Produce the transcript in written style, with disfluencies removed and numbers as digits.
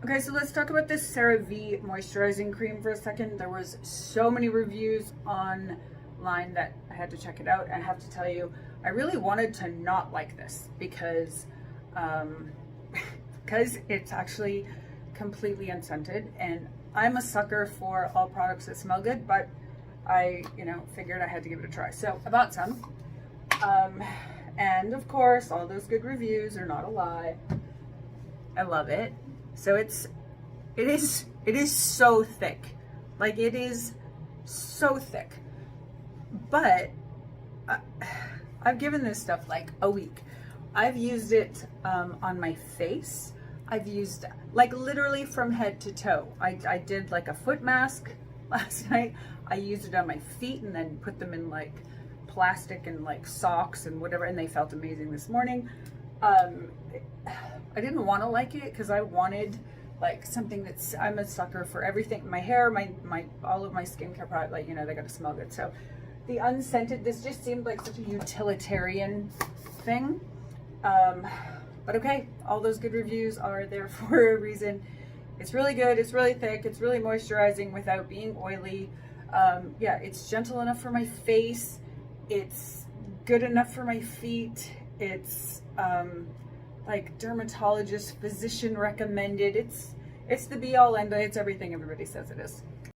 Okay, so let's talk about this CeraVe Moisturizing Cream for a second. There was so many reviews online that I had to check it out. I have to tell you, I really wanted to not like this because it's actually completely unscented, and I'm a sucker for all products that smell good, but I, figured I had to give it a try. So I bought some, and of course, all those good reviews are not a lie. I love it. So it is so thick. Like, it is so thick. But I've given this stuff like a week. I've used it on my face. I've used, like, literally from head to toe. I did like a foot mask last night. I used it on my feet and then put them in like plastic and like socks and whatever, and they felt amazing this morning. I didn't want to like it because I wanted like something that's, I'm a sucker for everything. My hair, all of my skincare product, like, they gotta smell good. So the unscented, this just seemed like such a utilitarian thing. But okay, all those good reviews are there for a reason. It's really good, it's really thick, it's really moisturizing without being oily. Yeah, it's gentle enough for my face. It's good enough for my feet. It's like dermatologist, physician recommended. It's the be all end all. It's everything everybody says it is.